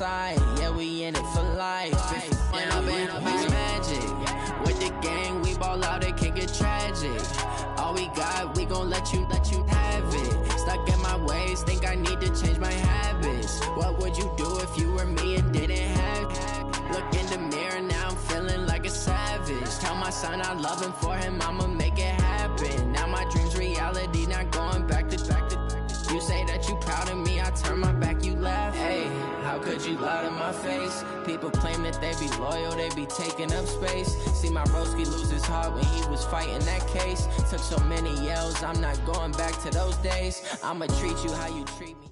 side, yeah, we in it for life. And I've been magic. With the gang, we ball out, it can get tragic. All we got, we gon' let you have it. Stuck in my ways, think I need to change my habits. What would you do if you were me and didn't have it? Look in the mirror, now I'm feeling like a savage. Tell my son I love him, for him I'ma make it happen. Now my dream's reality, not going back to. You say that you proud of me, I turn my back, you laugh. Hey, how could you lie to my face? People claim that they be loyal, they be taking up space. See my broski lose his heart when he was fighting that case. Took so many yells, I'm not going back to those days. I'ma treat you how you treat me.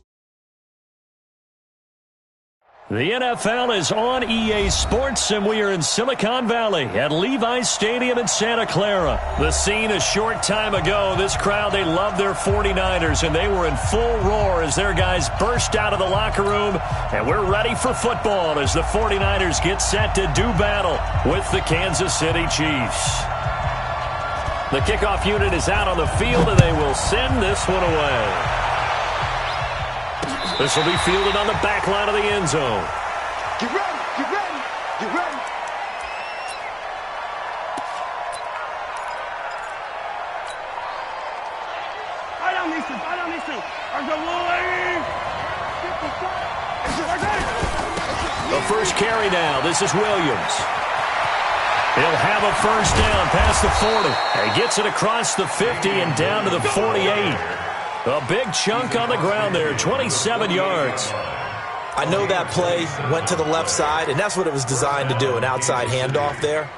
The NFL is on EA Sports, and we are in Silicon Valley at Levi's Stadium in Santa Clara. The scene a short time ago, this crowd, they love their 49ers, and they were in full roar as their guys burst out of the locker room. And we're ready for football as the 49ers get set to do battle with the Kansas City Chiefs. The kickoff unit is out on the field, and they will send this one away. This will be fielded on the back line of the end zone. Get ready, get ready, get ready. I don't need to. The first carry now. This is Williams. He'll have a first down past the 40. He gets it across the 50 and down to the 48. A big chunk on the ground there, 27 yards. I know that play went to the left side, and that's what it was designed to do, an outside handoff there.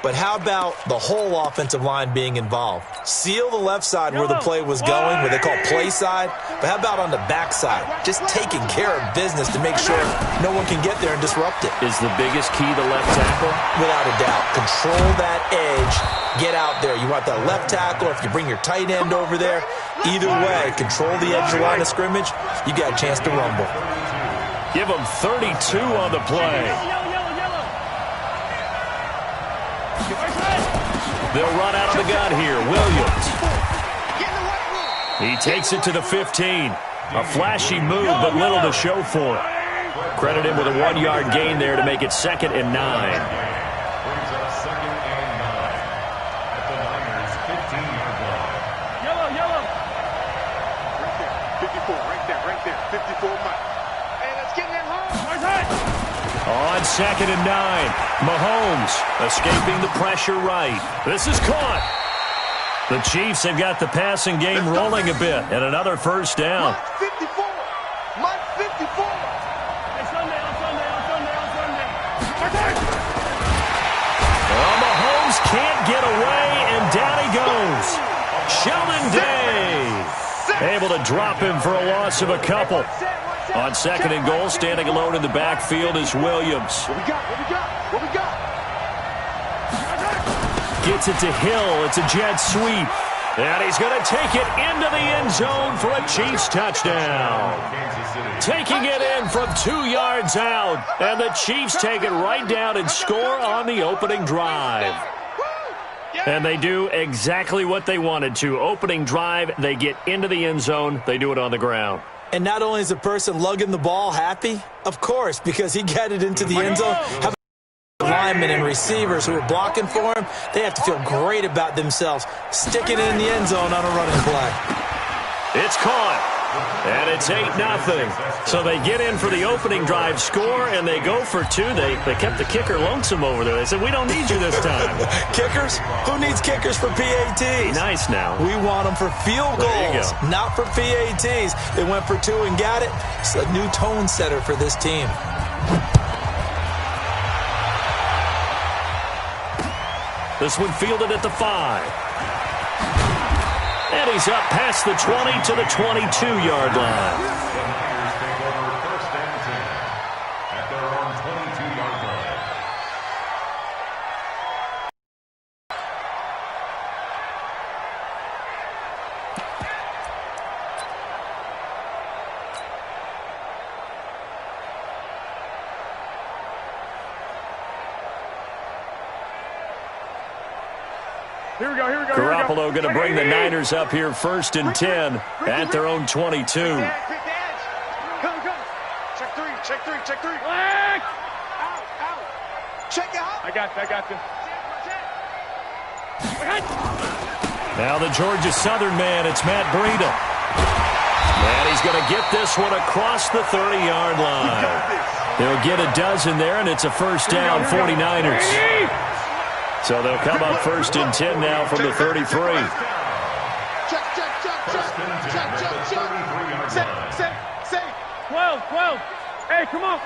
But how about the whole offensive line being involved? Seal the left side where the play was going, what they call play side. But how about on the back side? Just taking care of business to make sure no one can get there and disrupt it. Is the biggest key the left tackle? Without a doubt. Control that edge. Get out there. You want that left tackle, or if you bring your tight end over there. Either way, control the edge of the line of scrimmage. You got a chance to rumble. Give them 32 on the play. They'll run out of the gun here. Williams. He takes it to the 15. A flashy move, but little to show for it. Credit him with a 1-yard gain there to make it 2nd and 9. On 2nd and 9, Mahomes escaping the pressure right. This is caught. The Chiefs have got the passing game rolling a bit, and another first down. Mark 54. Mark 54. Well, Mahomes can't get away, and down he goes. Sheldon Day able to drop him for a loss of a couple. On 2nd and goal, standing alone in the backfield is Williams. What we got? Gets it to Hill. It's a jet sweep. And he's going to take it into the end zone for a Chiefs touchdown. Taking it in from 2 yards out. And the Chiefs take it right down and score on the opening drive. And they do exactly what they wanted to. Opening drive, they get into the end zone. They do it on the ground. And not only is the person lugging the ball happy, of course, because he got it into the end zone. How about the linemen and receivers who are blocking for him? They have to feel great about themselves, sticking it in the end zone on a running play. It's caught. And it's 8-0. So they get in for the opening drive score, and they go for 2. They kept the kicker lonesome over there. They said, we don't need you this time. Kickers? Who needs kickers for PATs? Nice now. We want them for field goals, not for PATs. They went for 2 and got it. It's a new tone setter for this team. This one fielded at the 5. And he's up past the 20 to the 22-yard line. Here we go. Garoppolo going to bring the Niners up here 1st and 10 at their own 22. Go. Check three. Check three. Check three. Out. Check out. I got you. Now the Georgia Southern man, it's Matt Breida. And he's going to get this one across the 30-yard line. They'll get a dozen there, and it's a first down, 49ers. So they'll come up first and 10 now from the 33. Check. Say. 12. Hey, come on.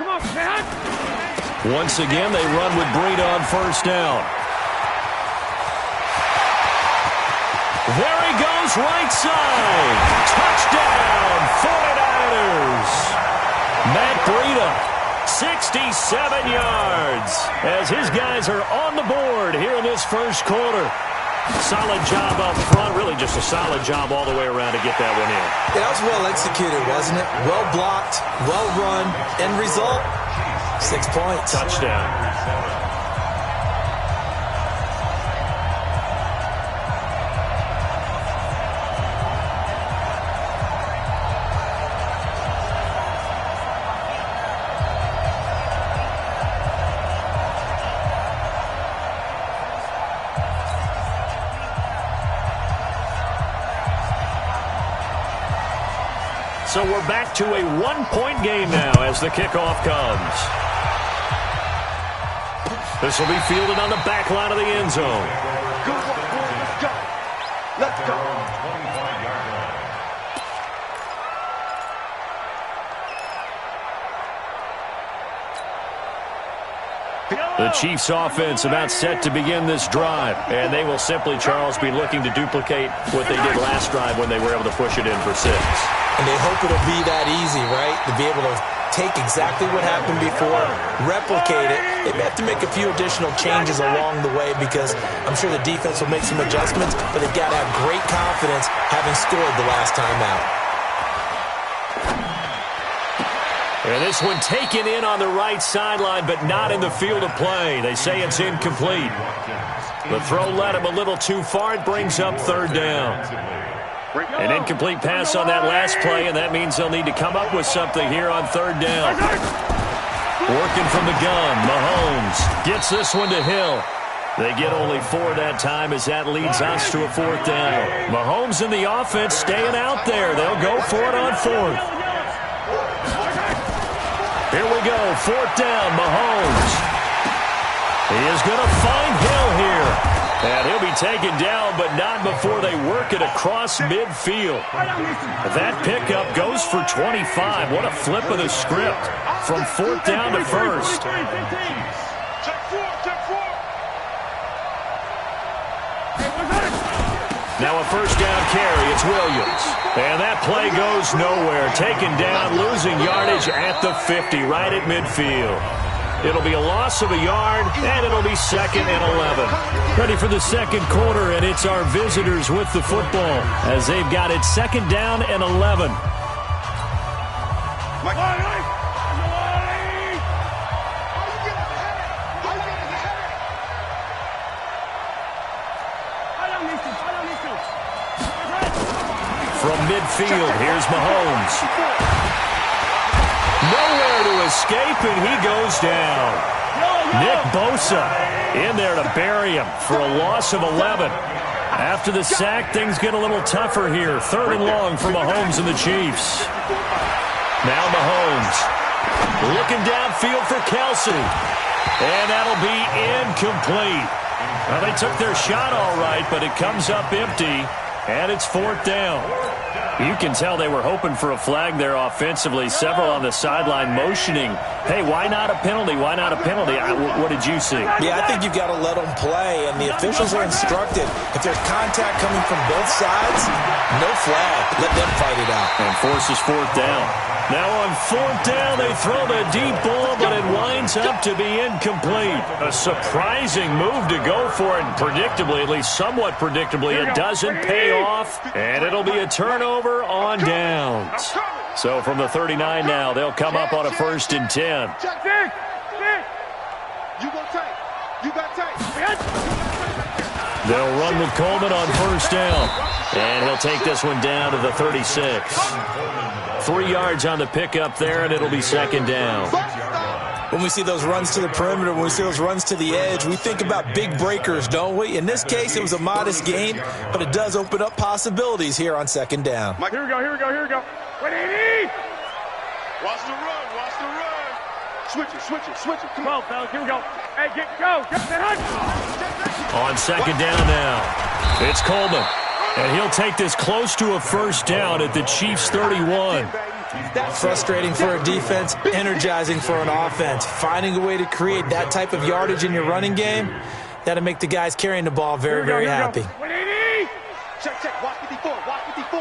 Once again, they run with Breida on first down. There he goes, right side. Touchdown, 49ers. Matt Breida, 67 yards, as his guys are on the board here in this first quarter. Solid job up front, really just a solid job all the way around to get that one in. Yeah, that was well executed, wasn't it? Well blocked, well run, end result, 6 points. Touchdown. So we're back to a one-point game now as the kickoff comes. This will be fielded on the back line of the end zone. Good one, boy. Let's go. The Chiefs offense about set to begin this drive, and they will simply, Charles, be looking to duplicate what they did last drive when they were able to push it in for 6. And they hope it'll be that easy, right? To be able to take exactly what happened before, replicate it. They may have to make a few additional changes along the way because I'm sure the defense will make some adjustments, but they've got to have great confidence having scored the last time out. And this one taken in on the right sideline, but not in the field of play. They say it's incomplete. The throw led him a little too far. It brings up third down. An incomplete pass on that last play, and that means they'll need to come up with something here on third down. Working from the gun, Mahomes gets this one to Hill. They get only 4 that time as that leads us to a fourth down. Mahomes and the offense staying out there. They'll go for it on fourth. Here we go, fourth down, Mahomes. He is going to find Hill here. And he'll be taken down, but not before they work it across midfield. That pickup goes for 25. What a flip of the script from fourth down to first. Check four. Now a first down carry. It's Williams. And that play goes nowhere. Taken down, losing yardage at the 50, right at midfield. It'll be a loss of a yard, and it'll be second and 11. Ready for the second quarter, and it's our visitors with the football as they've got it second down and 11. From midfield, here's Mahomes. Nowhere to escape, and he goes down. Nick Bosa in there to bury him for a loss of 11. After the sack, things get a little tougher here. Third and long for Mahomes and the Chiefs. Now Mahomes looking downfield for Kelsey. And that'll be incomplete. Well, they took their shot all right, but it comes up empty, and it's fourth down. You can tell they were hoping for a flag there offensively. Several on the sideline motioning, hey, why not a penalty? Why not a penalty? What did you see? Yeah, I think you've got to let them play, and the officials are instructed. If there's contact coming from both sides, no flag. Let them fight it out. And forces fourth down. Now on fourth down, they throw the deep ball, but it winds up to be incomplete. A surprising move to go for it, and predictably, at least somewhat predictably, it doesn't pay off, and it'll be a turnover on downs. So from the 39 now, they'll come up on a first and 10. They'll run with Coleman on first down, and he'll take this one down to the 36. 3 yards on the pickup there, and it'll be second down. When we see those runs to the perimeter, when we see those runs to the edge, we think about big breakers, don't we? In this case, it was a modest gain, but it does open up possibilities here on second down. Here we go, here we go, here we go. 180! Watch the run, watch the run. Switch it, switch it, switch it. Come on, fellas, here we go. Hey, go. On second down now, it's Coleman. And he'll take this close to a first down at the Chiefs' 31. Frustrating for a defense, energizing for an offense. Finding a way to create that type of yardage in your running game, that'll make the guys carrying the ball very, very happy. 180! Check, watch 54, watch 54.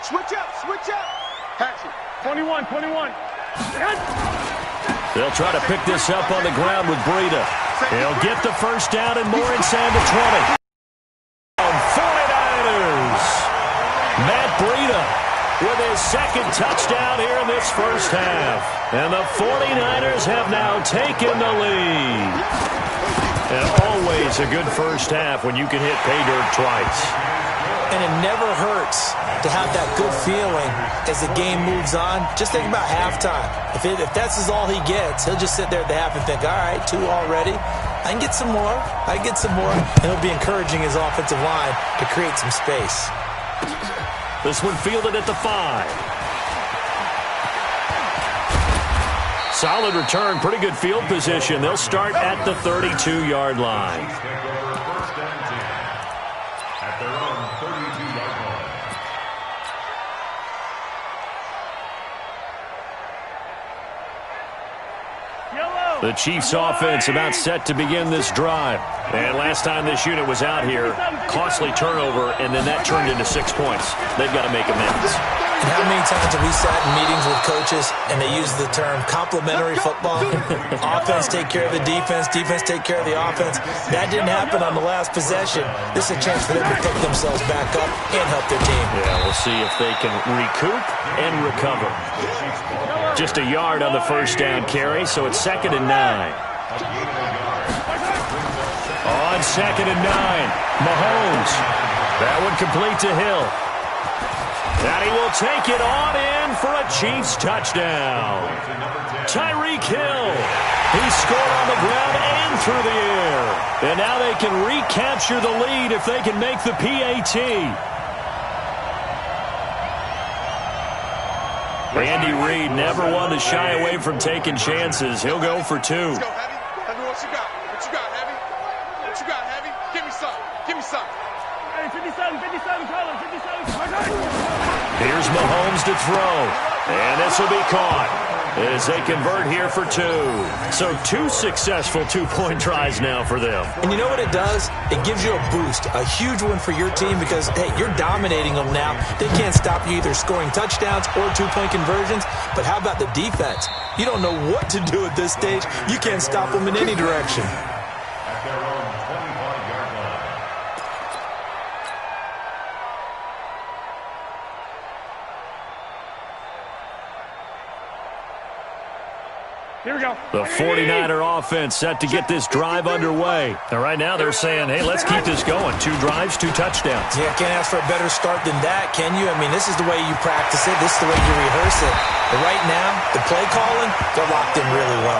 Switch up. Hatchet. 21. They'll try to pick this up on the ground with Breida. He'll get the first down and more inside the 20. 49ers. Matt Breida with his second touchdown here in this first half. And the 49ers have now taken the lead. And always a good first half when you can hit pay dirt twice. And it never hurts to have that good feeling as the game moves on. Just think about halftime. If that's all he gets, he'll just sit there at the half and think, all right, 2 already. I can get some more. And he'll be encouraging his offensive line to create some space. This one fielded at the 5. Solid return, pretty good field position. They'll start at the 32-yard line. At their own 32-yard line. The Chiefs offense about set to begin this drive. And last time this unit was out here, costly turnover, and then that turned into 6 points. They've got to make amends. And how many times have we sat in meetings with coaches and they use the term complementary football? Offense take care of the defense take care of the offense. That didn't happen on the last possession. This is a chance for them to pick themselves back up and help their team. Yeah, we'll see if they can recoup and recover. Just a yard on the first down carry, so it's 2nd and 9. On 2nd and 9, Mahomes. That one complete to Hill. And he will take it on in for a Chiefs touchdown. Tyreek Hill. He scored on the ground and through the air. And now they can recapture the lead if they can make the PAT. Andy Reid never one to shy away from taking chances. He'll go for 2. Let's go, Heavy. Heavy, what you got? What you got, Heavy? What you got, Heavy? Give me some. Give me some. Hey, 57, Colin, 57. Here's Mahomes to throw. And this will be caught as they convert here for 2. So 2 successful two-point tries now for them. And you know what it does? It gives you a boost, a huge one for your team because, hey, you're dominating them now. They can't stop you either scoring touchdowns or two-point conversions. But how about the defense? You don't know what to do at this stage. You can't stop them in any direction. At their own 25-yard line. Here we go. The 49er offense set to get this drive underway. And right now they're saying, hey, let's keep this going. 2 drives, 2 touchdowns. Yeah, can't ask for a better start than that, can you? I mean, this is the way you practice it. This is the way you rehearse it. But right now, the play calling, they're locked in really well.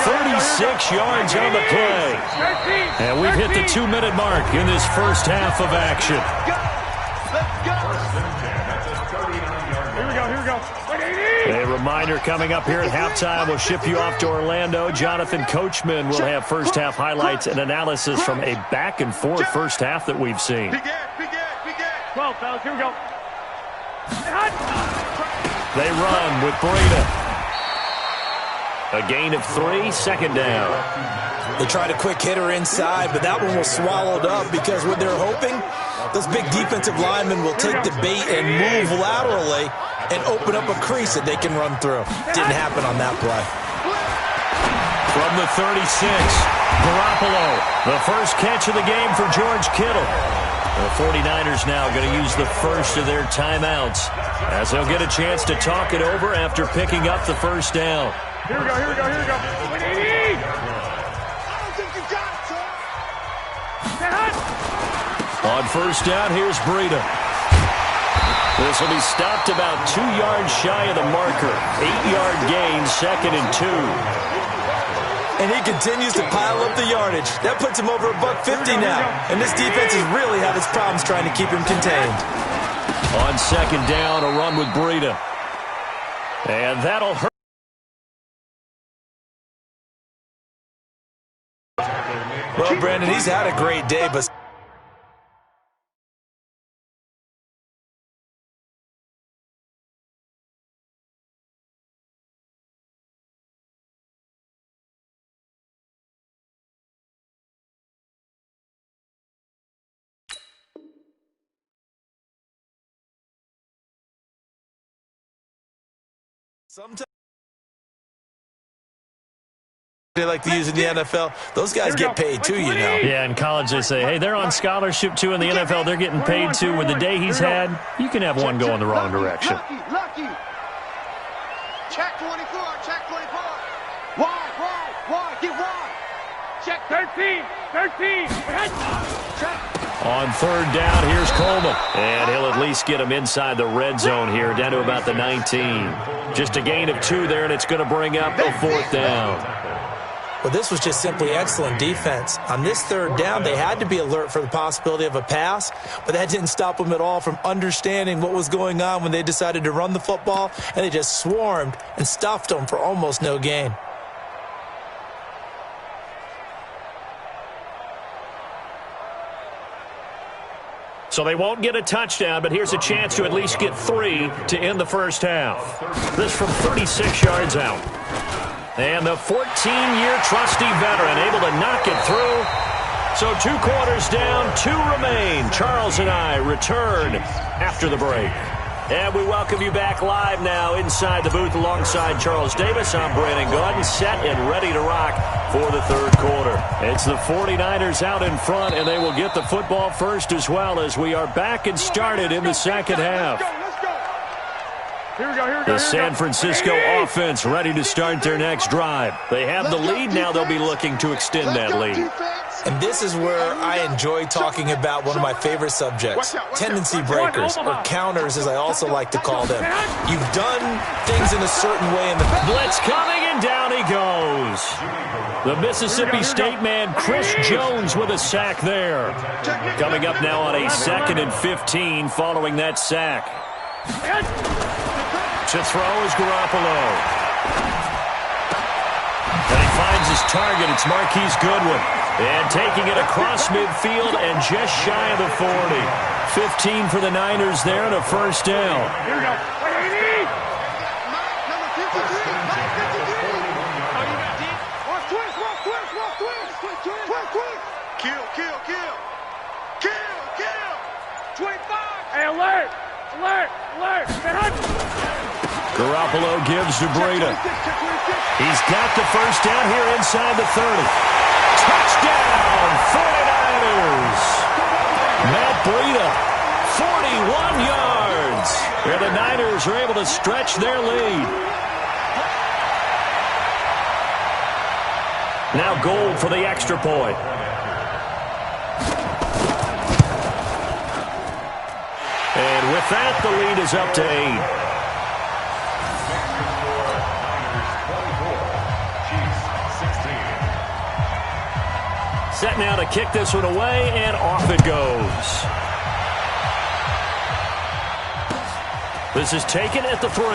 36 yards on the play. And we've hit the 2-minute mark in this first half of action. Here we go. 180! A reminder coming up here at halftime. We'll ship you off to Orlando. Jonathan Coachman will have first half highlights and analysis from a back-and-forth first half that we've seen. Big Ed. 12, fellas, here we go. They run with Breida. A gain of 3, 2nd down. They tried a quick hitter inside, but that one was swallowed up because what they're hoping, those big defensive linemen will take the bait and move laterally and open up a crease that they can run through. Didn't happen on that play. From the 36, Garoppolo, the first catch of the game for George Kittle. The 49ers now going to use the first of their timeouts as they'll get a chance to talk it over after picking up the first down. Here we go. 180! I don't think you got it, son. On first down, here's Breida. This will be stopped about 2 yards shy of the marker. 8-yard gain, 2nd and 2. And he continues to pile up the yardage. That puts him over $150 now. And this defense has really had its problems trying to keep him contained. On 2nd down, a run with Breida. And that'll hurt. Well, Brandon, he's had a great day, but sometimes they like to use in the NFL. Those guys get paid too, you know. Yeah, in college they say, hey, they're on scholarship too. In the NFL, they're getting paid too. With the day he's had, you can have one go in the wrong direction. Lucky. Check 24, check 24. Wide, get wide. Check 13. Check. On 3rd down, here's Coleman. And he'll at least get him inside the red zone here, down to about the 19. Just a gain of 2 there, and it's going to bring up a 4th down. Well, this was just simply excellent defense. On this 3rd down, they had to be alert for the possibility of a pass, but that didn't stop them at all from understanding what was going on when they decided to run the football, and they just swarmed and stuffed them for almost no gain. So they won't get a touchdown, but here's a chance to at least get 3 to end the first half. This from 36 yards out. And the 14-year trusty veteran able to knock it through. So 2 quarters down, 2 remain. Charles and I return after the break. And we welcome you back live now inside the booth alongside Charles Davis. I'm Brandon Gaudin, set and ready to rock for the 3rd quarter. It's the 49ers out in front, and they will get the football first as well as we are back and started in the 2nd half. The San Francisco offense ready to start their next drive. They have the lead. Now they'll be looking to extend that lead. And this is where I enjoy talking about one of my favorite subjects, tendency breakers, or counters as I also like to call them. You've done things in a certain way in the blitz coming, and down he goes. The Mississippi State man, Chris Jones, with a sack there. Coming up now on a 2nd and 15 following that sack. To throw is Garoppolo. And he finds his target. It's Marquise Goodwin. And taking it across midfield and just shy of the 40. 15 for the Niners there and a 1st down. Here we go. Kill. 25. Hey, alert. Garoppolo gives to Breida. He's got the 1st down here inside the 30. Touchdown, 49ers. Matt Breida, 41 yards. And the Niners are able to stretch their lead. Now goal for the extra point. And with that, the lead is up to 8. Set now to kick this one away, and off it goes. This is taken at the 3.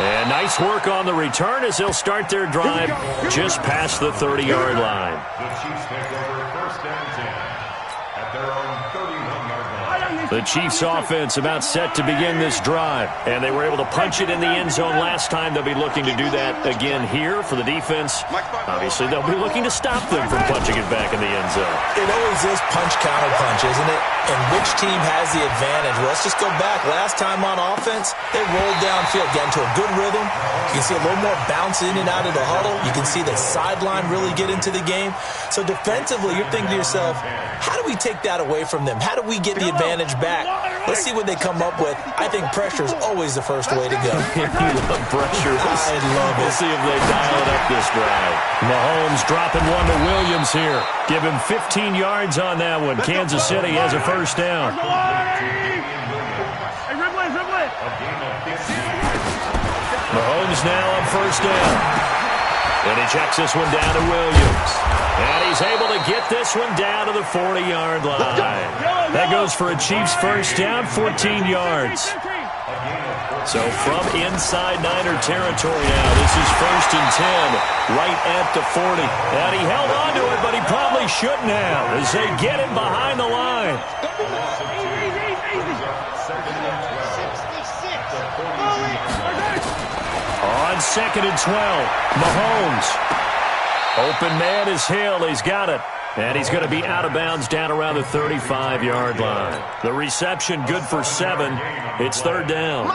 And nice work on the return as they'll start their drive just past the 30-yard line. The Chiefs take over 1st and 10 at their own 31-yard line. The Chiefs offense about set to begin this drive. And they were able to punch it in the end zone last time. They'll be looking to do that again here for the defense. Obviously, they'll be looking to stop them from punching it back in the end zone. It always is punch, counter punch, isn't it? And which team has the advantage? Well, let's just go back. Last time on offense, they rolled downfield, get into a good rhythm. You can see a little more bounce in and out of the huddle. You can see the sideline really get into the game. So defensively, you're thinking to yourself, how do we take that away from them? How do we get the advantage back. Let's see what they come up with. I think pressure is always the first way to go. You love pressure. I love it. We'll see if they dial it up this drive. Mahomes dropping one to Williams here. Give him 15 yards on that one. Kansas City has a first down. Mahomes now on first down. And he checks this one down to Williams. And he's able to get this one down to the 40-yard line. That goes for a Chiefs first down, 14 yards. So from inside Niner territory now, this is first and 10, right at the 40. And he held on to it, but he probably shouldn't have, as they get him behind the line. On second and 12, Mahomes. Open man is Hill. He's got it. And he's going to be out of bounds down around the 35-yard line. The reception good for 7. It's third down.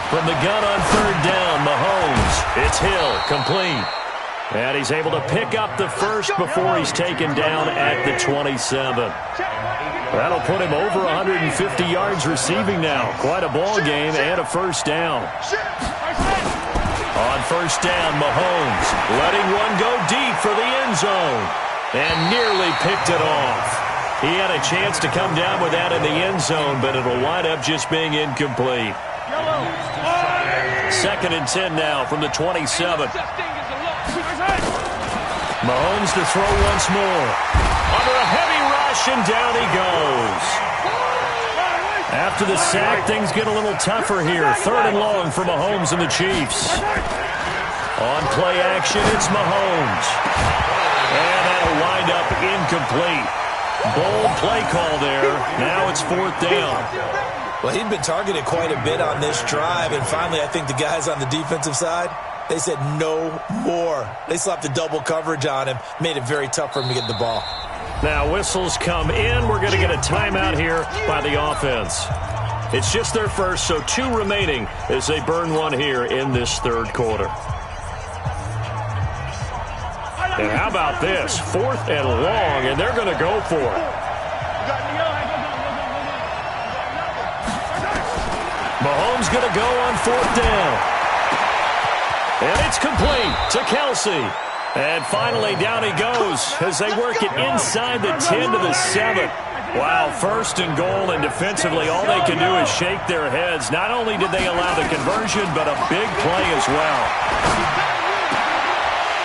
From the gun on third down, Mahomes. It's Hill, complete. And he's able to pick up the first before he's taken down at the 27. That'll put him over 150 yards receiving now. Quite a ball game and a first down. On first down, Mahomes letting one go deep for the end zone. And nearly picked it off. He had a chance to come down with that in the end zone, but it'll wind up just being incomplete. Second and 10 now from the 27. Mahomes to throw once more. Under a heavy rush, and down he goes. After the sack, things get a little tougher here. Third and long for Mahomes and the Chiefs. On play action, it's Mahomes. And that'll wind up incomplete. Bold play call there. Now it's fourth down. Well, he'd been targeted quite a bit on this drive, and finally I think the guys on the defensive side, they said no more. They slapped a double coverage on him, made it very tough for him to get the ball. Now whistles come in. We're going to get a timeout here by the offense. It's just their first, so 2 remaining as they burn one here in this third quarter. And how about this? 4th and long, and they're going to go for it. Mahomes going to go on 4th down. And it's complete to Kelsey. And finally, down he goes as they work it inside the 10 to the 7. Wow, first and goal, and defensively, all they can do is shake their heads. Not only did they allow the conversion, but a big play as well.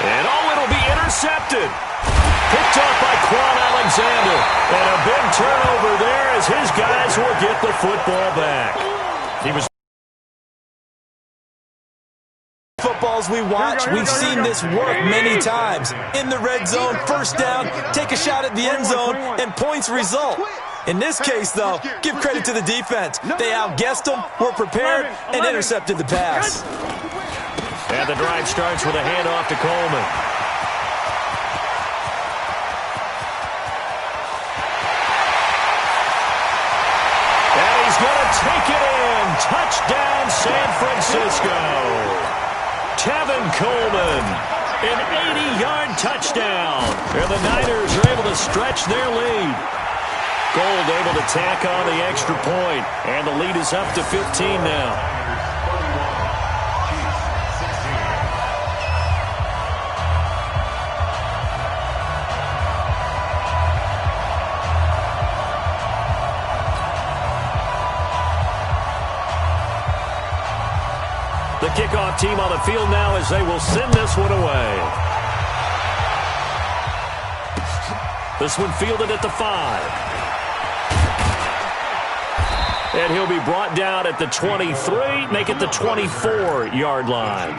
And it'll be intercepted. Picked off by Quan Alexander. And a big turnover there as his guys will get the football back. He was footballs we watch, we've seen this work many times. In the red zone, first down, take a shot at the end zone, and points result. In this case, though, give credit to the defense. They outguessed them, were prepared, and intercepted the pass. And the drive starts with a handoff to Coleman. And he's going to take it in. Touchdown, San Francisco. Tevin Coleman, an 80-yard touchdown. And the Niners are able to stretch their lead. Gold able to tack on the extra point, and the lead is up to 15 now. The kickoff team on the field now as they will send this one away. This one fielded at the 5. And he'll be brought down at the 23, make it the 24-yard line.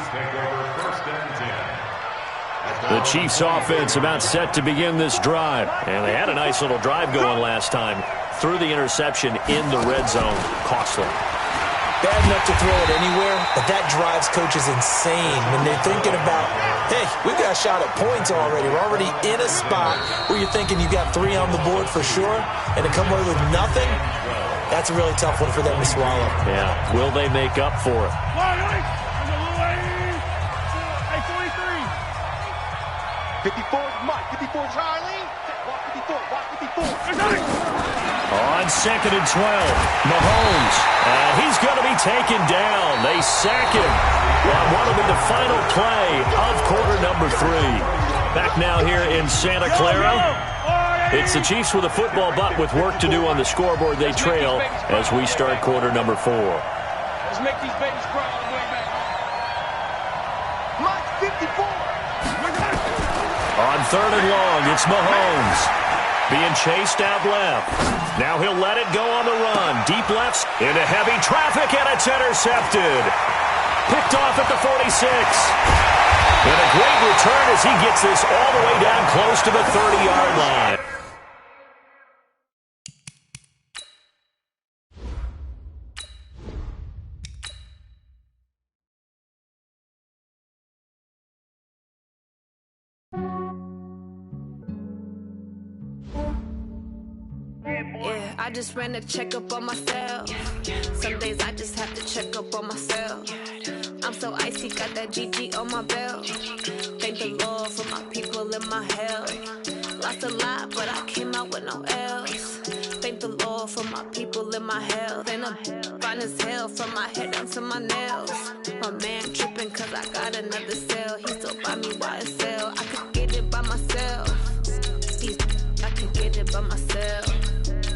The Chiefs offense about set to begin this drive. And they had a nice little drive going last time. Threw the interception in the red zone. Costly. Bad enough to throw it anywhere, but that drives coaches insane when they're thinking about, hey, we've got a shot at points already. We're already in a spot where you're thinking you got 3 on the board for sure, and to come away with nothing, that's a really tough one for them to swallow. Yeah, will they make up for it? 54, Mike. 54, Charlie. Walk 54, walk 54. On 2nd and 12, Mahomes. And he's going to be taken down. They sack him on what will be the final play of quarter number 3. Back now here in Santa Clara. It's the Chiefs with a football, but with work to do on the scoreboard, they trail as we start quarter number 4. Let's make these babies cry on the way back. Mike, 54. On 3rd and long, it's Mahomes. Being chased out left. Now he'll let it go on the run. Deep left into heavy traffic, and it's intercepted. Picked off at the 46. And a great return as he gets this all the way down close to the 30-yard line. Yeah, I just ran a checkup on myself. Some days I just have to check up on myself. I'm so icy, got that GG on my belt. Thank the Lord for my people in my health. Lost a lot, but I came out with no else. Thank the Lord for my people in my health. And I'm fine as hell from my head down to my nails. My man tripping cause I got another cell. He still buy me YSL. I could get it by myself. I could get it by myself.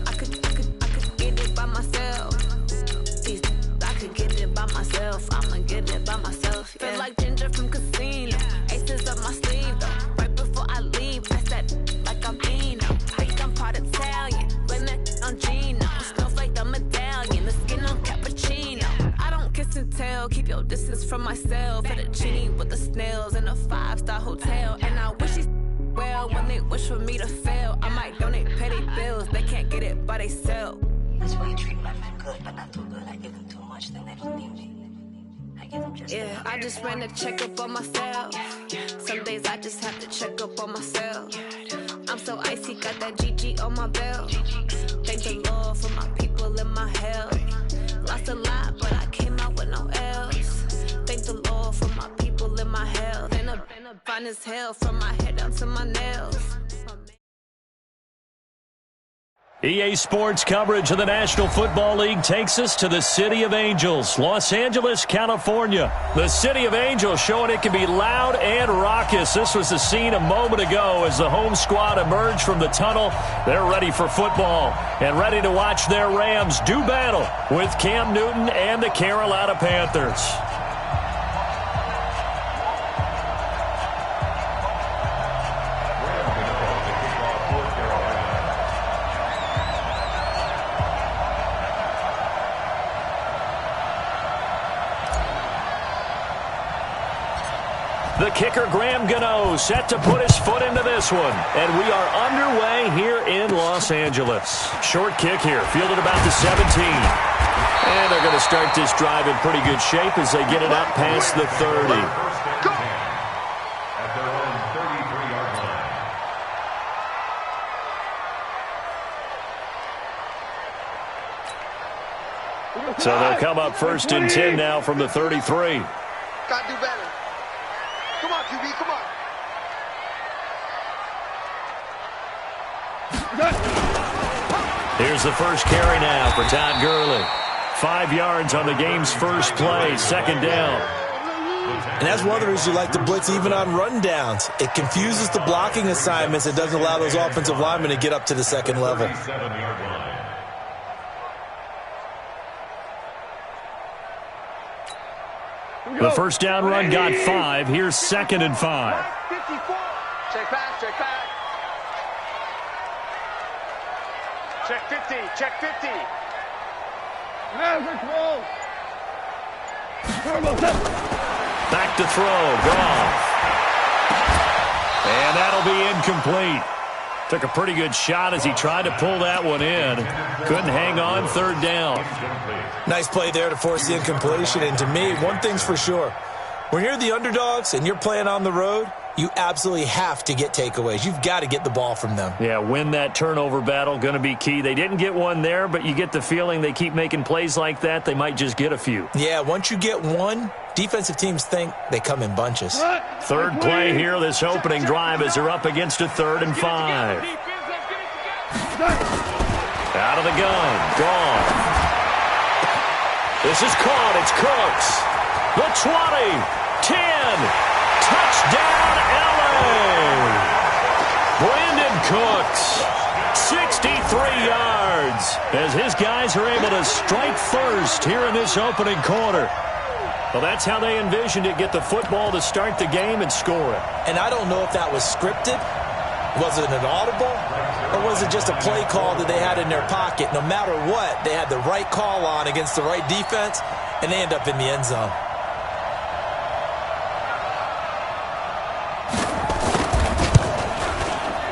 I could get it by myself. I could get it by myself. I'ma get it by myself. Yeah. Feel like Ginger from Casino. Aces up my sleeve though. Right before I leave, I said like I'm Eno. Think I'm part Italian. Blame that on Gino. Smells like the medallion. The skin on cappuccino. I don't kiss and tell. Keep your distance from myself. Fettuccine with the snails in a 5-star hotel. And I wish he's well when they wish for me to fail. I might donate petty bills. They can't get it by themselves. That's why you treat my men good, but not too good. I give them too much, then they don't need me. I give them just yeah, I just ran a checkup on myself. Some days I just have to check up on myself. I'm so icy, got that GG on my belt. Thank the Lord for my people in my health. Lost a lot, but I came out with no else. Thank the Lord for my people in my health. And I'm fine as hell from my head down to my nails. EA Sports coverage of the National Football League takes us to the City of Angels, Los Angeles, California. The City of Angels showing it can be loud and raucous. This was the scene a moment ago as the home squad emerged from the tunnel. They're ready for football and ready to watch their Rams do battle with Cam Newton and the Carolina Panthers. The kicker, Graham Gano, set to put his foot into this one. And we are underway here in Los Angeles. Short kick here, fielded about the 17. And they're going to start this drive in pretty good shape as they get it out past the 30. At their own 33-yard line. So they'll come up 1st and 10 now from the 33. Gotta do better. Come on, QB, come on. Here's the first carry now for Todd Gurley. 5 yards on the game's first play, 2nd down. And that's one of the reasons you like to blitz even on rundowns. It confuses the blocking assignments. It doesn't allow those offensive linemen to get up to the second level. 37-yard line. The first down run got 5. Here's 2nd and 5. 54. Check back, check back. Check 50, check 50. Back to throw, Goff. And that'll be incomplete. Took a pretty good shot as he tried to pull that one in. Couldn't hang on, 3rd down. Nice play there to force the incompletion. And to me, one thing's for sure. When you're the underdogs and you're playing on the road, you absolutely have to get takeaways. You've got to get the ball from them. Yeah, win that turnover battle, going to be key. They didn't get one there, but you get the feeling they keep making plays like that, they might just get a few. Yeah, once you get one, defensive teams think they come in bunches. Third play here, this opening drive as they're up against a 3rd and 5. Out of the gun, gone. This is caught, it's Cooks. The 20, 10, touchdown LA. Brandon Cooks, 63 yards, as his guys are able to strike first here in this opening quarter. Well, that's how they envisioned it, get the football to start the game and score it. And I don't know if that was scripted. Was it an audible? Or was it just a play call that they had in their pocket? No matter what, they had the right call on against the right defense, and they end up in the end zone.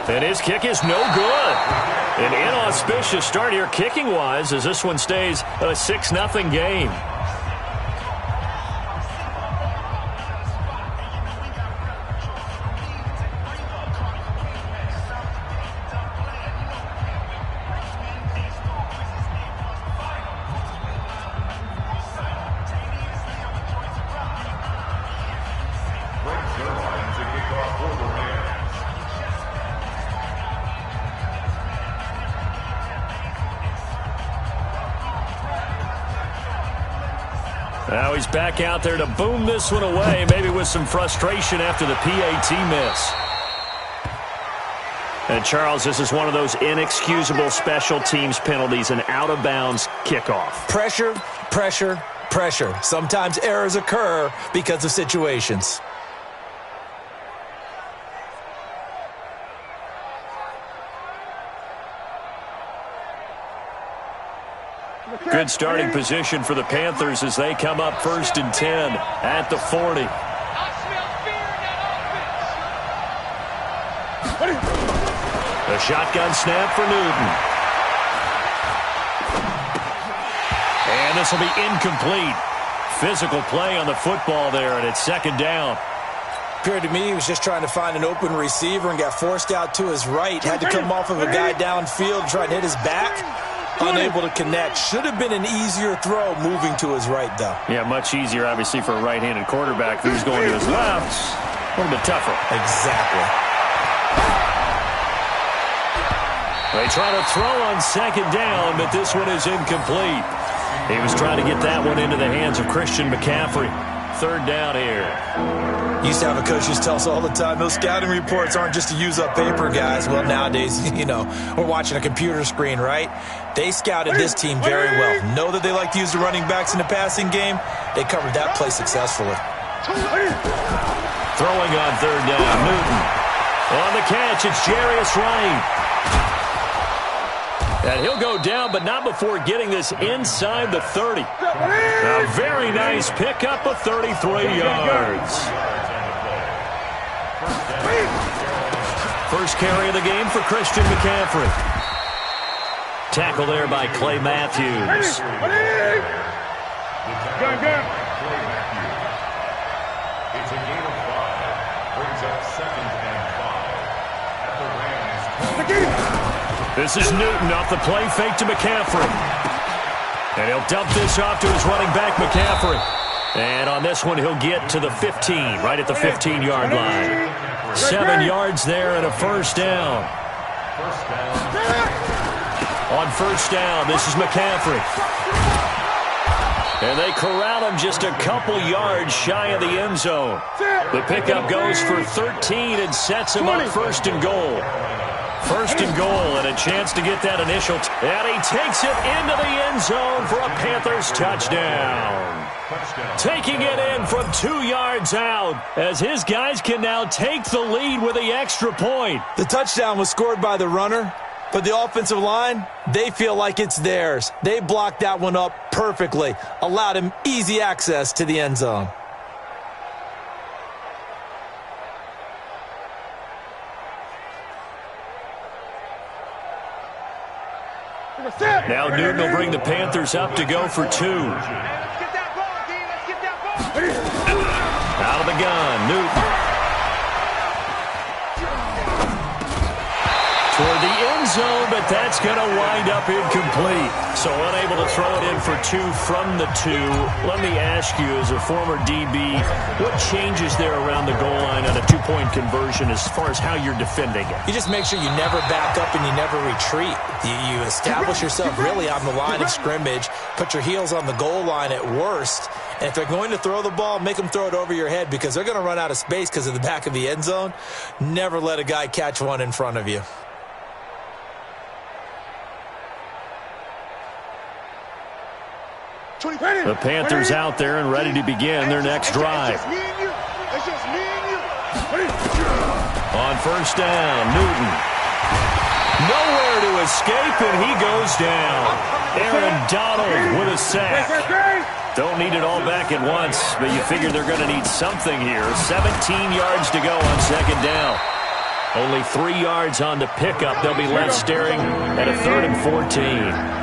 And his kick is no good. An inauspicious start here kicking-wise as this one stays a 6-0 game. Now he's back out there to boom this one away, maybe with some frustration after the PAT miss. And, Charles, this is one of those inexcusable special teams penalties, an out-of-bounds kickoff. Pressure, pressure, pressure. Sometimes errors occur because of situations. Good starting position for the Panthers as they come up 1st and 10 at the 40. A shotgun snap for Newton. And this will be incomplete. Physical play on the football there, and it's 2nd down. Appeared to me he was just trying to find an open receiver and got forced out to his right. Had to come off of a guy downfield, try and hit his back. Unable to connect. Should have been an easier throw moving to his right, though. Yeah, much easier, obviously, for a right-handed quarterback. Who's going to his left? A little bit tougher. Exactly. They try to throw on 2nd down, but this one is incomplete. He was trying to get that one into the hands of Christian McCaffrey. 3rd down here. Used to have a coach just tell us all the time, those scouting reports aren't just to use up paper, guys. Well, nowadays, we're watching a computer screen, right? They scouted this team very well. Know that they like to use the running backs in the passing game. They covered that play successfully. Throwing on 3rd down, Newton. On the catch, it's Jarius Wright. And he'll go down, but not before getting this inside the 30. A very nice pickup of 33 yards. First carry of the game for Christian McCaffrey. Tackle there by Clay Matthews. It's a gain of 5. Brings up 2nd and 5. At the Rams. This is Newton off the play fake to McCaffrey. And he'll dump this off to his running back, McCaffrey. And on this one, he'll get to the 15, right at the 15-yard line. 7 yards there and a 1st down. On 1st down, this is McCaffrey. And they corral him just a couple yards shy of the end zone. The pickup goes for 13 and sets him up 1st and goal. 1st and goal and a chance to get that initial. And he takes it into the end zone for a Panthers touchdown. Taking it in from 2 yards out as his guys can now take the lead with the extra point. The touchdown was scored by the runner, but the offensive line, they feel like it's theirs. They blocked that one up perfectly, allowed him easy access to the end zone. Now Newton will bring the Panthers up to go for 2. Out of the gun, Newton. end zone, but that's going to wind up incomplete. So unable to throw it in for 2 from the 2. Let me ask you, as a former DB, what changes there around the goal line on a 2-point conversion as far as how you're defending it? You just make sure you never back up and you never retreat. You establish yourself really on the line of scrimmage, put your heels on the goal line at worst, and if they're going to throw the ball, make them throw it over your head because they're going to run out of space because of the back of the end zone. Never let a guy catch one in front of you. The Panthers out there and ready to begin their next drive. On first down, Newton. Nowhere to escape, and he goes down. Aaron Donald with a sack. Don't need it all back at once, but you figure they're going to need something here. 17 yards to go on second down. Only 3 yards on the pickup. They'll be left staring at a 3rd and 14.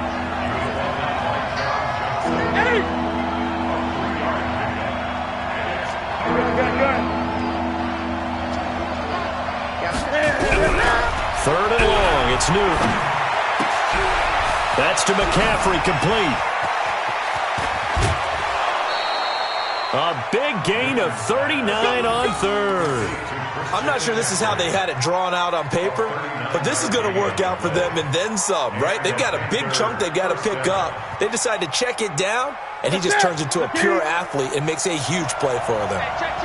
Third and long, it's Newton. That's to McCaffrey, complete. A big gain of 39 on third. I'm not sure this is how they had it drawn out on paper, but this is going to work out for them and then some, right? They've got a big chunk they've got to pick up. They decide to check it down, and he just turns into a pure athlete and makes a huge play for them.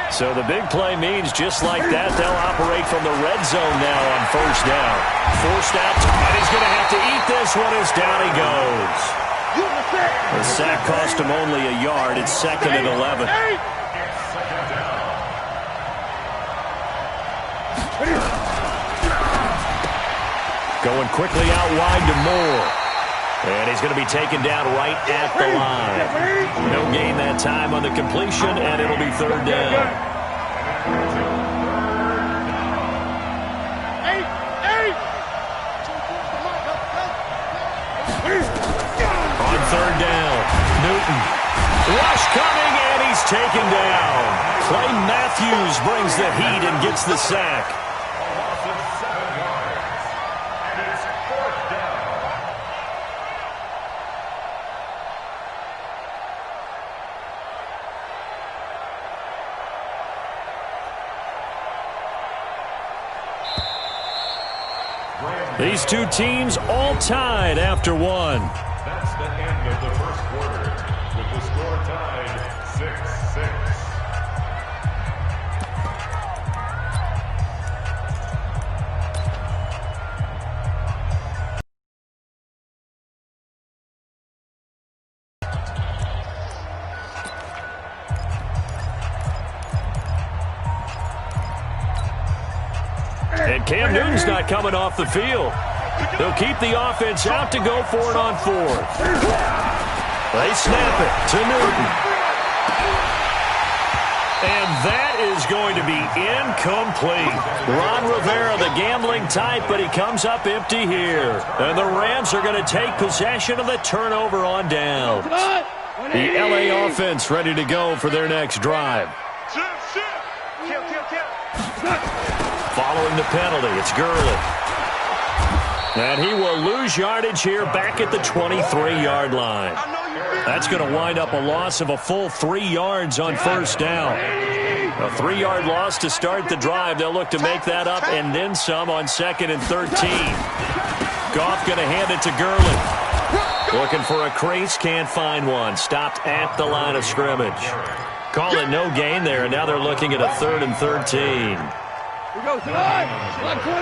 So the big play means just like that, they'll operate from the red zone now on first down. Forced out, and he's going to have to eat this one as down he goes. The sack cost him only a yard. It's 2nd and 11. Going quickly out wide to Moore. And he's going to be taken down right at the line. No gain that time on the completion, and it'll be 3rd down. On 3rd down, Newton. Rush coming, and he's taken down. Clay Matthews brings the heat and gets the sack. These two teams all tied after one. That's the end of the first quarter, with the score tied 6-6. And Cam Newton's not coming off the field. They'll keep the offense out to go for it on 4th. They snap it to Newton. And that is going to be incomplete. Ron Rivera, the gambling type, but he comes up empty here. And the Rams are going to take possession of the turnover on down. The LA offense ready to go for their next drive. Following the penalty, it's Gurley. And he will lose yardage here back at the 23-yard line. That's going to wind up a loss of a full 3 yards on first down. A 3-yard loss to start the drive. They'll look to make that up and then some on 2nd and 13. Goff going to hand it to Gurley. Looking for a crease, can't find one. Stopped at the line of scrimmage. Call it no gain there, and now they're looking at a 3rd and 13. We go, slide! Slide 20!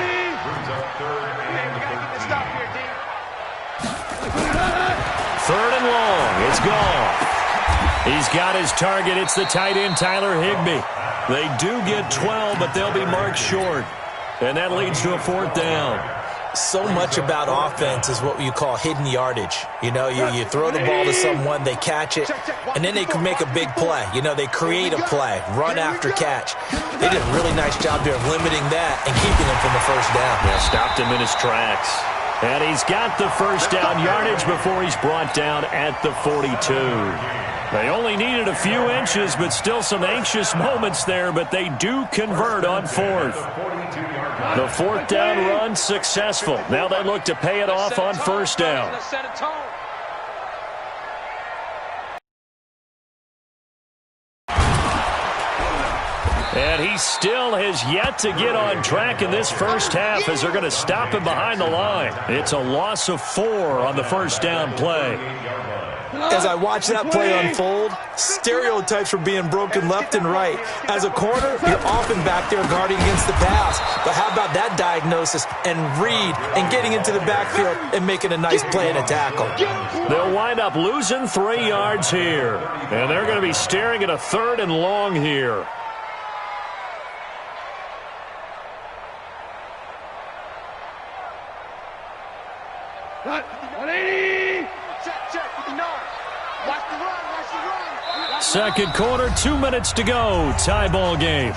Brings up 3rd and 3rd and long. It's gone. He's got his target. It's the tight end, Tyler Higbee. They do get 12, but they'll be marked short. And that leads to a 4th down. So much about offense is what you call hidden yardage. You know, you throw the ball to someone, they catch it, and then they can make a big play. You know, they create a play, run after catch. They did a really nice job there of limiting that and keeping him from the first down. Yeah, stopped him in his tracks. And he's got the first down yardage before he's brought down at the 42. They only needed a few inches, but still some anxious moments there, but they do convert on fourth. The fourth down run successful. Now they look to pay it off on first down. And he still has yet to get on track in this first half as they're going to stop him behind the line. It's a loss of 4 on the first down play. As I watch that play unfold, stereotypes were being broken left and right. As a corner, you're often back there guarding against the pass. But how about that diagnosis and read and getting into the backfield and making a nice play and a tackle? They'll wind up losing 3 yards here. And they're going to be staring at a 3rd and long here. Second quarter, 2 minutes to go. Tie ball game.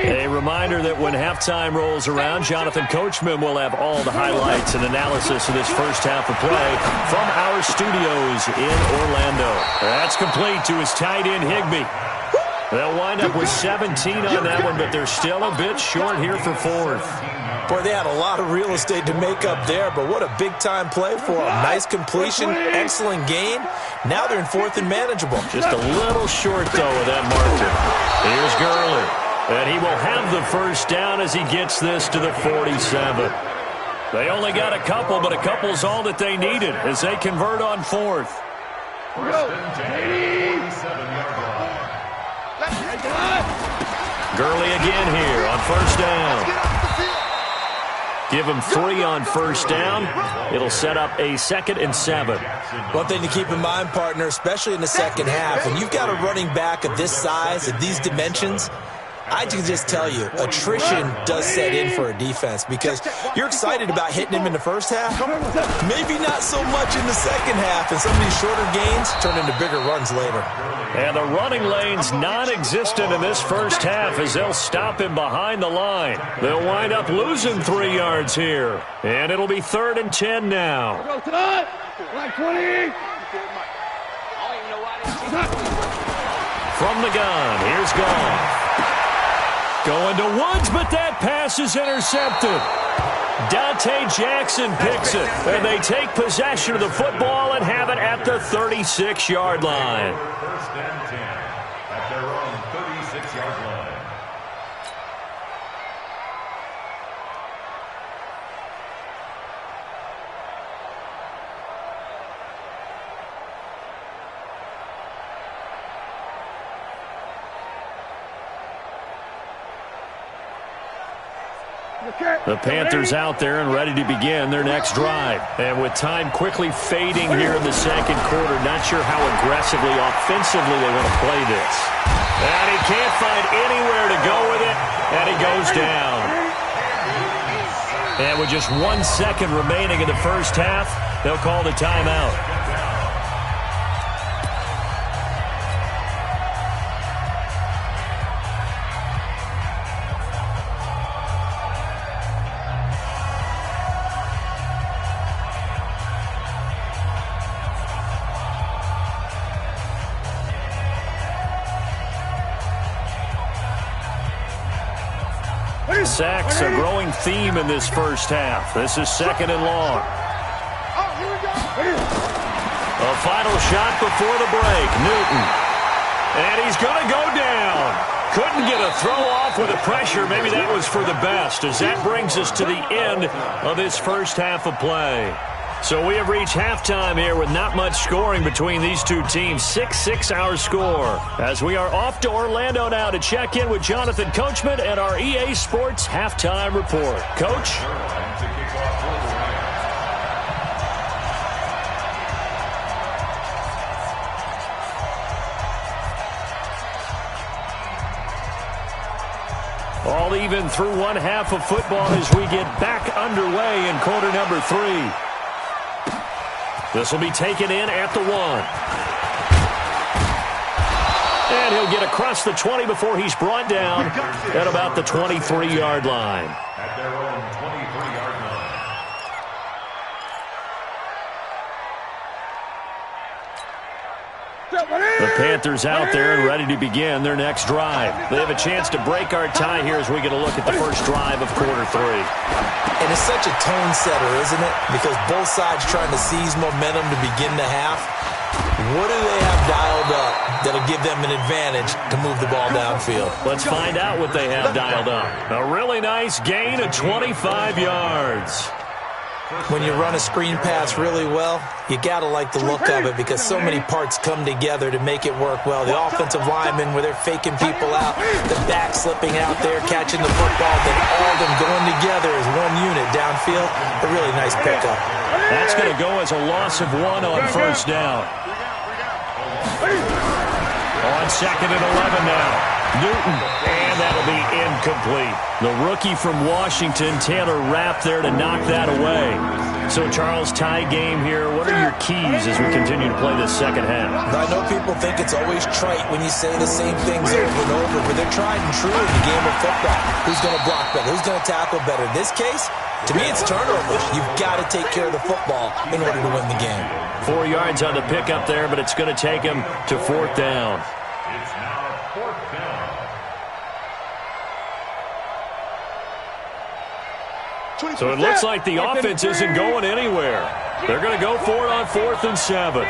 A reminder that when halftime rolls around, Jonathan Coachman will have all the highlights and analysis of this first half of play from our studios in Orlando. That's complete to his tight end, Higbee. They'll wind up with 17 on that one, but they're still a bit short here for fourth. Boy, they had a lot of real estate to make up there, but what a big-time play for them. Nice completion, excellent gain. Now they're in fourth and manageable. Just a little short, though, of that marker. Here's Gurley. And he will have the first down as he gets this to the 47. They only got a couple, but a couple's all that they needed as they convert on fourth. Gurley again here on first down. Give him 3 on first down. It'll set up a 2nd and 7. One thing to keep in mind, partner, especially in the second half, when you've got a running back of this size, of these dimensions, I can just tell you, attrition does set in for a defense because you're excited about hitting him in the first half. Maybe not so much in the second half, and some of these shorter gains turn into bigger runs later. And the running lane's non-existent in this first half as they'll stop him behind the line. They'll wind up losing 3 yards here. And it'll be 3rd and 10 now. From the gun, here's Goff. Going to Woods, but that pass is intercepted. Dante Jackson picks it, and they take possession of the football and have it at the 36-yard line. First and 10 at their own 36-yard line. The Panthers out there and ready to begin their next drive. And with time quickly fading here in the second quarter, not sure how aggressively, offensively they want to play this. And he can't find anywhere to go with it, and he goes down. And with just 1 second remaining in the first half, they'll call the timeout. Sacks, a growing theme in this first half. This is 2nd and long. A final shot before the break. Newton. And he's going to go down. Couldn't get a throw off with the pressure. Maybe that was for the best, as that brings us to the end of this first half of play. So we have reached halftime here with not much scoring between these two teams. 6-6 our score. As we are off to Orlando now to check in with Jonathan Coachman and our EA Sports Halftime Report. Coach? All even through one half of football as we get back underway in quarter number 3. This will be taken in at the 1. And he'll get across the 20 before he's brought down at about the 23-yard line. At their own 23-yard line. The Panthers out there and ready to begin their next drive. They have a chance to break our tie here as we get a look at the first drive of quarter 3. And it's such a tone setter, isn't it? Because both sides trying to seize momentum to begin the half. What do they have dialed up that'll give them an advantage to move the ball downfield? Let's find out what they have dialed up. A really nice gain of 25 yards. When you run a screen pass really well, you got to like the look of it because so many parts come together to make it work well. The offensive linemen, where they're faking people out, the back slipping out there, catching the football, then all of them going together as one unit downfield. A really nice pickup. That's going to go as a loss of 1 on first down. On second and 11 now. Newton, and that'll be incomplete. The rookie from Washington, Taylor Rapp, there to knock that away. So, Charles, tie game here. What are your keys as we continue to play this second half? I know people think it's always trite when you say the same things over and over, but they're tried and true in the game of football. Who's going to block better? Who's going to tackle better? In this case, to me, it's turnovers. You've got to take care of the football in order to win the game. 4 yards on the pickup there, but it's going to take him to fourth down. It's now fourth down. So it looks like the offense isn't going anywhere. They're going to go for it on 4th and 7. Gun.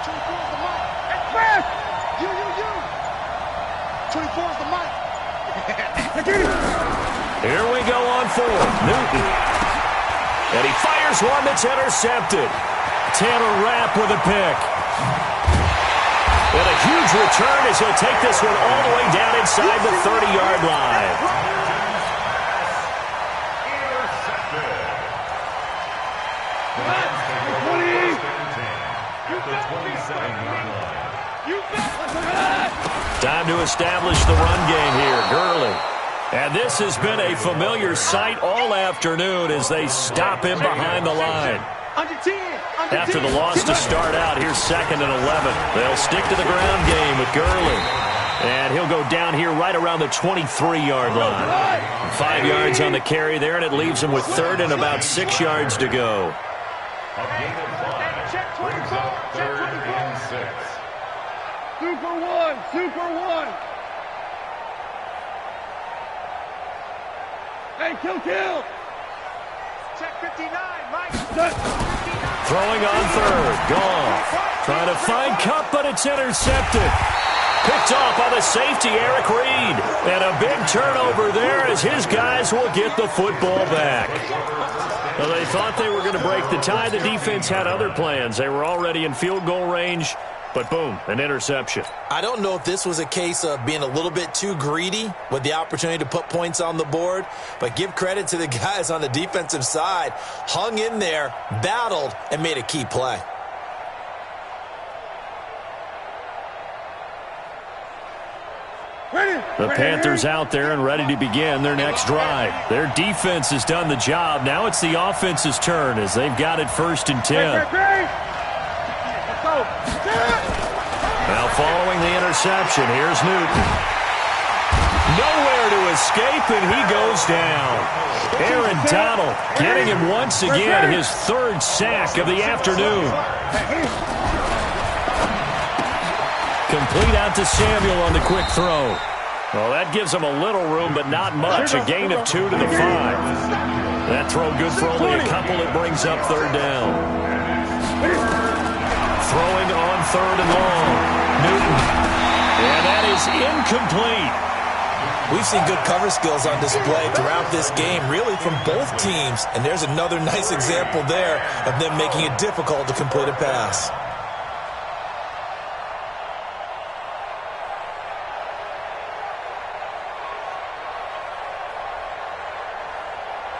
24's the mic. Express! You. 24's the mic. Here we go on 4th. Newton. And he fires one that's intercepted. Taylor Rapp with a pick. And a huge return as he'll take this one all the way down inside the 30-yard line. Time to establish the run game here. Gurley. And this has been a familiar sight all afternoon as they stop him behind the line. After the loss to start out, here's 2nd and 11. They'll stick to the ground game with Gurley. And he'll go down here right around the 23-yard line. 5 yards on the carry there, and it leaves him with 3rd and about 6 yards to go. A gain of 5 brings up 3rd and 6. Super one. Hey, kill. Check 59, Mike. Throwing on 3rd. Gone. Trying to find Kupp, but it's intercepted. Picked off by the safety, Eric Reed. And a big turnover there as his guys will get the football back. Well, they thought they were going to break the tie. The defense had other plans. They were already in field goal range. But boom, an interception. I don't know if this was a case of being a little bit too greedy with the opportunity to put points on the board, but give credit to the guys on the defensive side. Hung in there, battled, and made a key play. The Panthers out there and ready to begin their next drive. Their defense has done the job. Now it's the offense's turn as they've got it 1st and 10. Now following the interception, here's Newton. Nowhere to escape, and he goes down. Aaron Donald getting him once again his 3rd sack of the afternoon. Complete out to Samuel on the quick throw. Well, that gives him a little room, but not much. A gain of 2 to the 5. That throw good for only a couple. It brings up 3rd down. Throwing on 3rd and long. Newton. And that is incomplete. We've seen good cover skills on display throughout this game, really from both teams. And there's another nice example there of them making it difficult to complete a pass.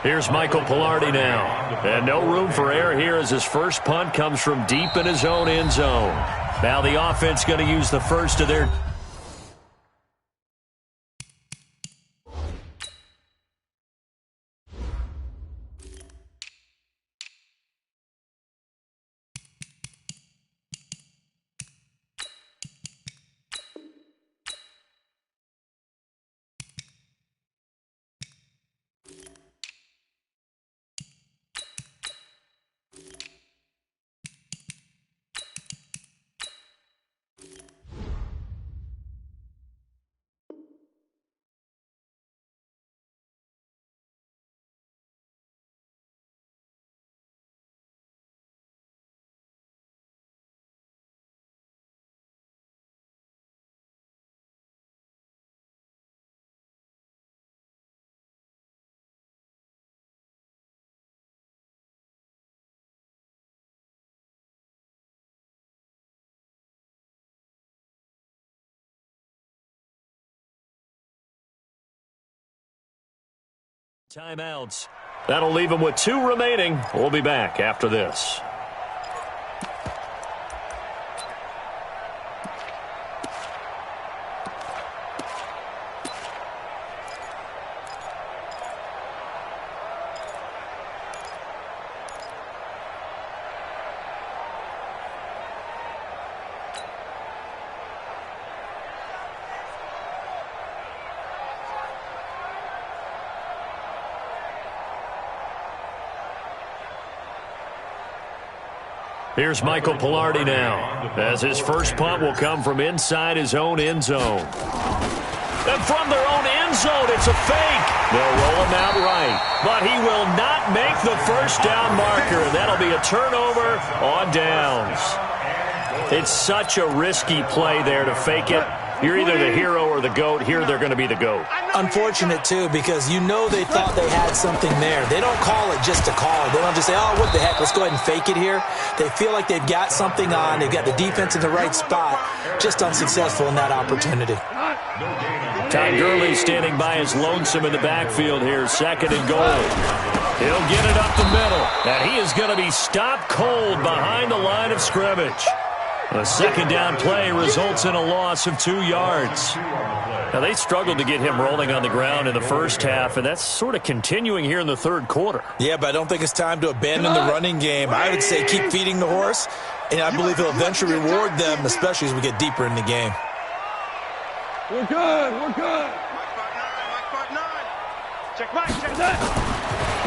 Here's Michael Palardy now. And no room for error here as his first punt comes from deep in his own end zone. Now the offense going to use the first of their... Timeouts. That'll leave them with 2 remaining. We'll be back after this. Here's Michael Palardy now, as his first punt will come from inside his own end zone. And from their own end zone, it's a fake. They'll roll him out right, but he will not make the first down marker. That'll be a turnover on downs. It's such a risky play there to fake it. You're either the hero or the GOAT. Here they're going to be the GOAT. Unfortunate, too, because you know they thought they had something there. They don't call it just to call it. They don't just say, oh, what the heck, let's go ahead and fake it here. They feel like they've got something on. They've got the defense in the right spot. Just unsuccessful in that opportunity. Todd Gurley standing by his lonesome in the backfield here, 2nd and goal. He'll get it up the middle, and he is going to be stopped cold behind the line of scrimmage. A 2nd down play results in a loss of 2 yards. Now, they struggled to get him rolling on the ground in the first half, and that's sort of continuing here in the 3rd quarter. Yeah, but I don't think it's time to abandon the running game. I would say keep feeding the horse, and I believe he'll eventually reward them, especially as we get deeper in the game. We're good. We're good. Mike 5-9. Check Mike. Check that.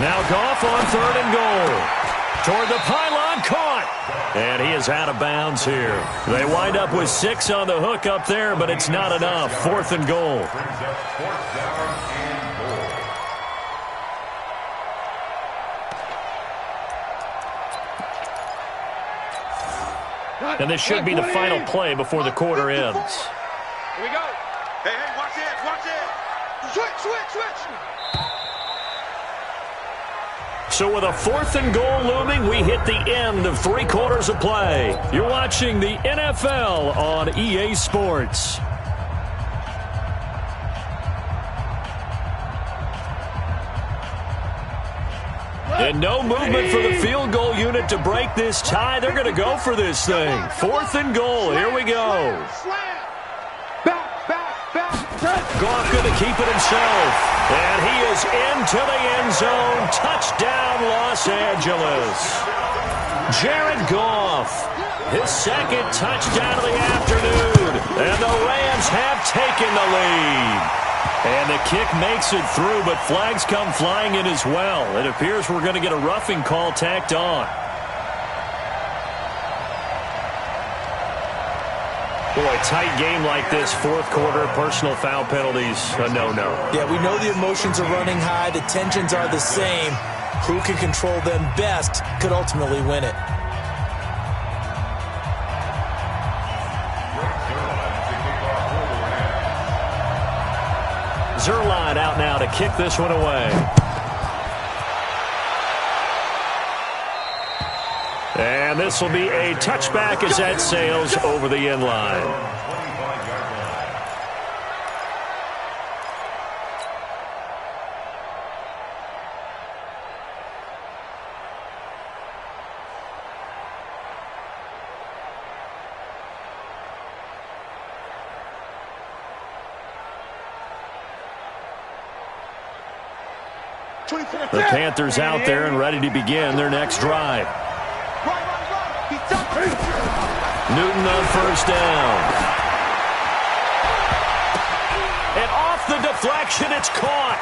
Now Goff on 3rd and goal. Toward the pylon, caught. And he is out of bounds here. They wind up with 6 on the hook up there, but it's not enough. 4th and goal. And this should be the final play before the quarter ends. Here we go. Hey, watch it. Watch it. Switch. So with a 4th and goal looming, we hit the end of 3 quarters of play. You're watching the NFL on EA Sports. And no movement for the field goal unit to break this tie. They're going to go for this thing. 4th and goal. Here we go. Goff going to keep it himself. And he is into the end zone. Touchdown, Los Angeles. Jared Goff, his 2nd touchdown of the afternoon. And the Rams have taken the lead. And the kick makes it through, but flags come flying in as well. It appears we're going to get a roughing call tacked on. Boy, tight game like this, 4th quarter, personal foul penalties, a no-no. Yeah, we know the emotions are running high. The tensions are the same. Who can control them best could ultimately win it. Zuerlein out now to kick this one away. And this will be a touchback as that sails over the end line. The Panthers out there and ready to begin their next drive. Newton on first down. And off the deflection, it's caught.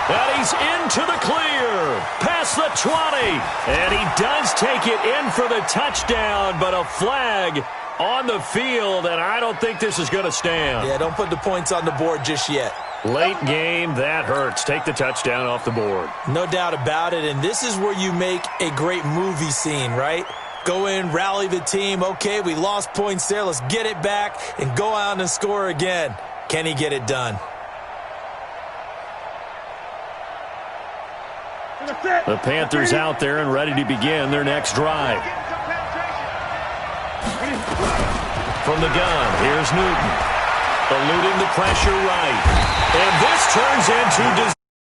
And he's into the clear. Past the 20. And he does take it in for the touchdown, but a flag on the field, and I don't think this is going to stand. Yeah, don't put the points on the board just yet. Late game, that hurts. Take the touchdown off the board. No doubt about it, and this is where you make a great movie scene, right? Go in, rally the team. Okay, we lost points there. Let's get it back and go out and score again. Can he get it done? The Panthers out there and ready to begin their next drive. From the gun, here's Newton. Eluding the pressure right. And this turns into